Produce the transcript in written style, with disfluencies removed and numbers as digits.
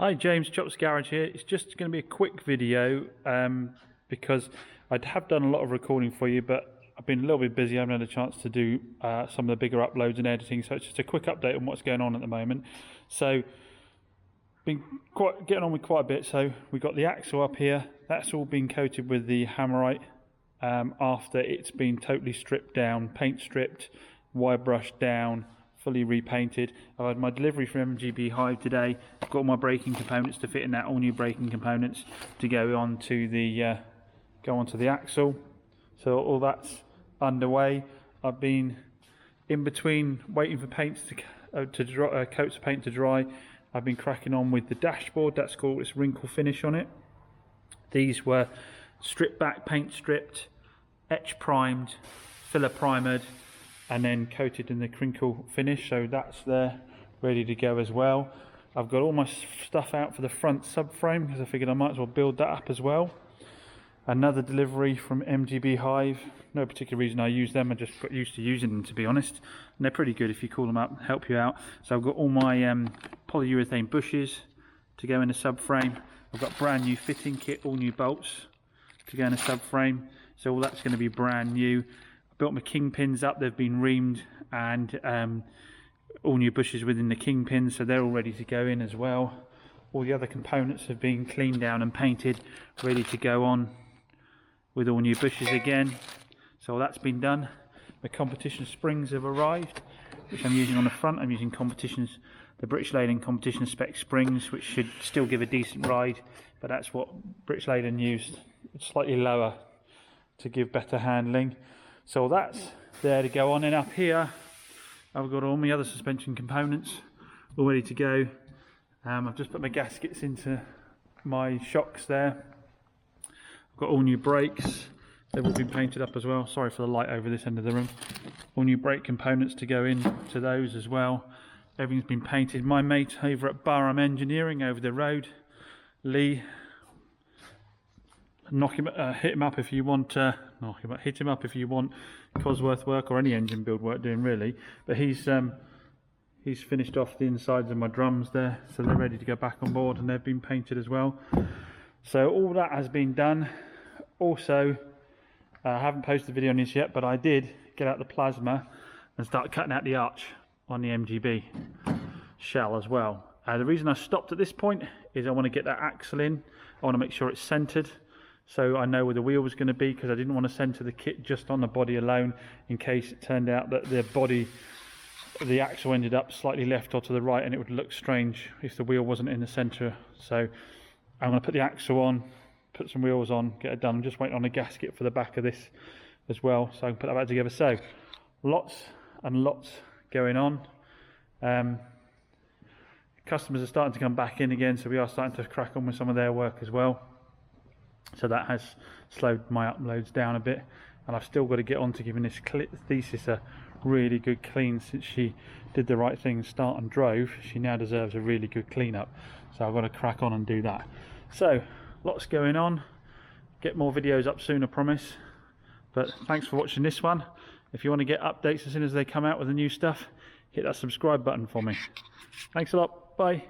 Hi, James, Chops Garage here. It's just going to be a quick video because I have done a lot of recording for you, but I've been a little bit busy. I haven't had a chance to do some of the bigger uploads and editing, so it's just a quick update on what's going on at the moment. So, been getting on with quite a bit. So we've got the axle up here. That's all been coated with the Hammerite after it's been totally stripped down, paint stripped, wire brushed down, fully repainted. I've had my delivery from MGB Hive today. I've got all my braking components to fit in that, all new braking components to go onto the axle. So all that's underway. I've been in between waiting for paints to dry, coats of paint to dry. I've been cracking on with the dashboard. That's called its wrinkle finish on it. These were stripped back, paint stripped, etch primed, filler primered, and then coated in the crinkle finish, so that's there ready to go as well. I've got all my stuff out for the front subframe because I figured I might as well build that up as well. Another delivery from MGB Hive. No particular reason I use them, I just got used to using them, to be honest, and they're pretty good if you call them up, help you out. So I've got all my polyurethane bushes to go in the subframe. I've got brand new fitting kit, all new bolts to go in the subframe, so all that's going to be brand new. Built my kingpins up, they've been reamed, and all new bushes within the kingpins, so they're all ready to go in as well. All the other components have been cleaned down and painted, ready to go on with all new bushes again. So that's been done. The competition springs have arrived, which I'm using on the front. I'm using the British Leyland competition spec springs, which should still give a decent ride, but that's what British Leyland used. It's slightly lower to give better handling. So that's there to go on, and up here I've got all my other suspension components all ready to go. I've just put my gaskets into my shocks there. I've got all new brakes, they've all been painted up as well. Sorry for the light over this end of the room. All new brake components to go in to those as well. Everything's been painted. My mate over at Barham Engineering over the road, Lee, hit him up if you want Cosworth work or any engine build work doing really. But he's finished off the insides of my drums there, so they're ready to go back on board, and they've been painted as well. So all that has been done. Also, I haven't posted a video on this yet, but I did get out the plasma and start cutting out the arch on the MGB shell as well. The reason I stopped at this point is I want to get that axle in. I want to make sure it's centered, so I know where the wheel was going to be, because I didn't want to center the kit just on the body alone in case it turned out that the axle ended up slightly left or to the right, and it would look strange if the wheel wasn't in the center. So I'm going to put the axle on, put some wheels on, get it done. I'm just waiting on a gasket for the back of this as well, so I can put that back together. So lots and lots going on. Customers are starting to come back in again, so we are starting to crack on with some of their work as well. So that has slowed my uploads down a bit, and I've still got to get on to giving this thesis a really good clean. Since she did the right thing, start and drove, she now deserves a really good clean up, so I've got to crack on and do that. So lots going on. Get more videos up soon, I promise. But thanks for watching this one. If you want to get updates as soon as they come out with the new stuff, hit that subscribe button for me. Thanks a lot. Bye.